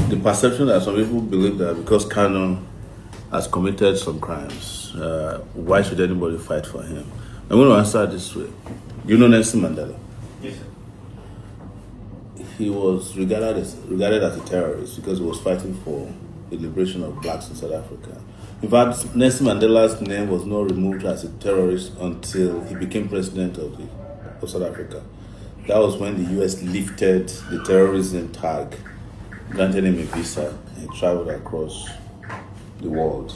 the perception that some people believe that because Kanu has committed some crimes, why should anybody fight for him? I'm going to answer this way. You know Nelson Mandela? Yes, sir. He was regarded as a terrorist because he was fighting for the liberation of blacks in South Africa. In fact, Nelson Mandela's name was not removed as a terrorist until he became president of South Africa. That was when the US lifted the terrorism tag, granted him a visa, and he traveled across the world.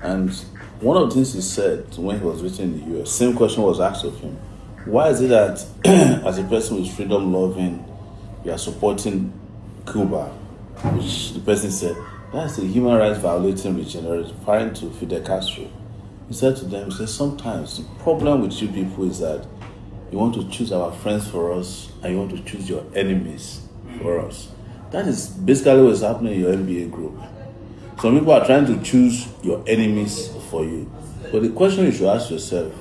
And one of the things he said when he was visiting the US, same question was asked of him. Why is it that as a person who is freedom loving, you are supporting Cuba? Which the person said, that's a human rights violating regime, referring to Fidel Castro. He said to them, sometimes the problem with you people is that you want to choose our friends for us and you want to choose your enemies for us. That is basically what's happening in your MBA group. Some people are trying to choose your enemies for you. But the question you should ask yourself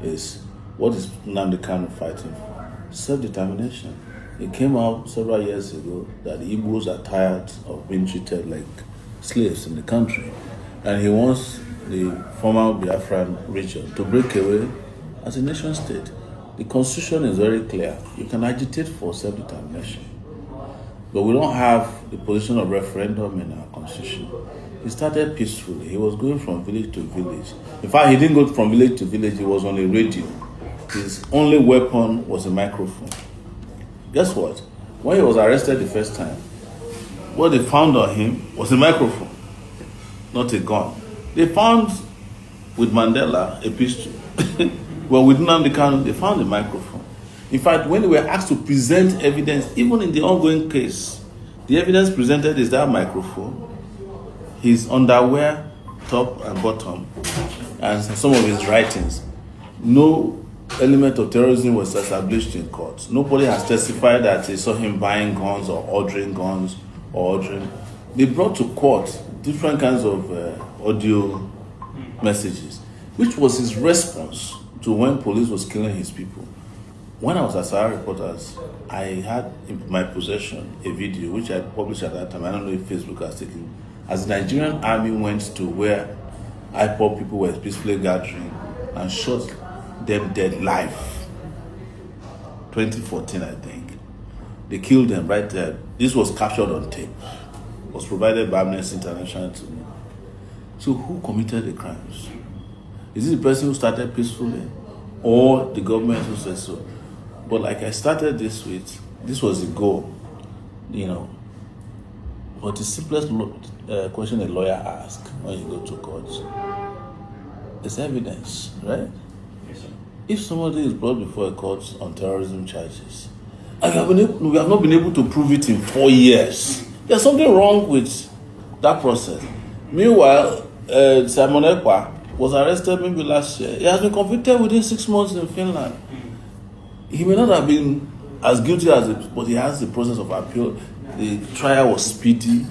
is, what is Nnamdi Kanu fighting for? Self-determination. It came out several years ago that the Igbos are tired of being treated like slaves in the country. And he wants the former Biafran region to break away as a nation state. The constitution is very clear. You can agitate for self-determination. But we don't have the position of referendum in our constitution. He started peacefully. He was going from village to village. In fact, he didn't go from village to village. He was on a radio. His only weapon was a microphone. Guess what? When he was arrested the first time, what they found on him was a microphone, not a gun. They found with Mandela a pistol. Well, with Nnamdi Kanu, they found a microphone. In fact, when they were asked to present evidence, even in the ongoing case, the evidence presented is that microphone, his underwear, top and bottom, and some of his writings. No element of terrorism was established in court. Nobody has testified that they saw him buying guns or ordering guns or ordering. They brought to court different kinds of audio messages, which was his response to when police was killing his people. When I was at Sowore Reporters, I had in my possession a video which I published at that time. I don't know if Facebook has taken. As the Nigerian army went to where IPOB people were peacefully gathering and shot them dead live. 2014, I think. They killed them right there. This was captured on tape. It was provided by Amnesty International to me. So who committed the crimes? Is it the person who started peacefully or the government who said so? But like I started this with, this was the goal, But the simplest question a lawyer asks when you go to court is evidence, right? Yes, sir. If somebody is brought before a court on terrorism charges, and we have not been able to prove it in 4 years, there's something wrong with that process. Meanwhile, Simon Ekpa was arrested maybe last year. He has been convicted within 6 months in Finland. He may not have been as guilty as it, but he has the process of appeal. The trial was speedy,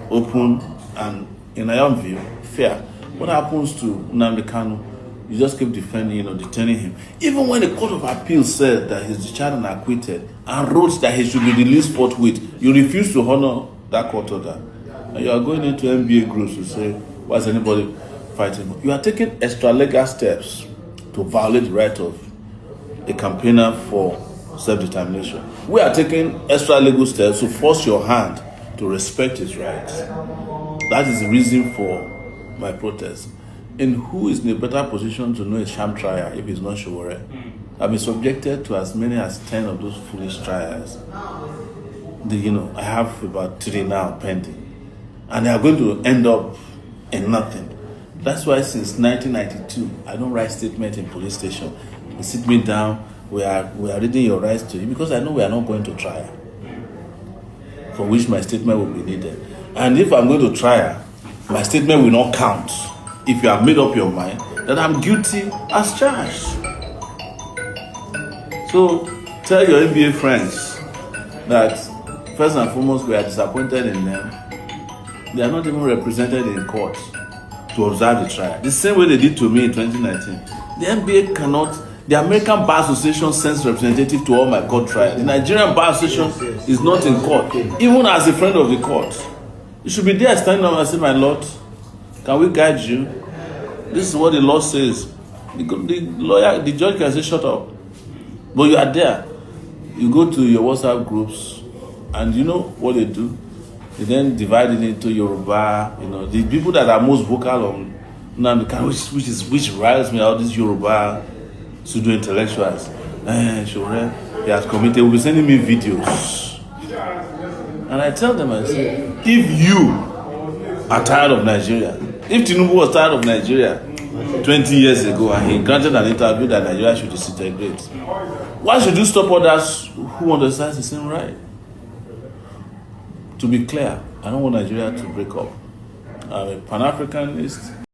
open, and in my own view, fair. What happens to Nnamdi Kanu? You just keep detaining him. Even when the Court of Appeal said that he's discharged and acquitted and wrote that he should be released forthwith, you refuse to honor that court order. And you are going into MBA groups to say, why is anybody fighting? You are taking extra legal steps to violate the right of a campaigner for self-determination. We are taking extra legal steps to force your hand to respect his rights. That is the reason for my protest. And who is in a better position to know a sham trial if it's not Sowore? I've been subjected to as many as 10 of those foolish trials. I have about 3 now pending. And they are going to end up in nothing. That's why since 1992, I don't write statement in police station. They sit me down, we are reading your rights to you because I know we are not going to trial, for which my statement will be needed. And if I'm going to trial, my statement will not count if you have made up your mind that I'm guilty as charged. So tell your NBA friends that first and foremost we are disappointed in them. They are not even represented in court to observe the trial. The same way they did to me in 2019. The NBA cannot The American Bar Association sends representative to all my court trials. The Nigerian Bar Association is not in court, even as a friend of the court. You should be there standing up and say, my Lord, can we guide you? This is what the law says. The judge can say, shut up. But you are there. You go to your WhatsApp groups, and you know what they do? They then divide it into Yoruba, the people that are most vocal on Nnamdi, which riles me out, these Yoruba pseudo intellectuals. Sowore, he has committed, will be sending me videos. And I tell them, I say, if you are tired of Nigeria, if Tinubu was tired of Nigeria 20 years ago and he granted an interview that Nigeria should disintegrate, why should you stop others who understand the same right? To be clear, I don't want Nigeria to break up. I'm a Pan-Africanist.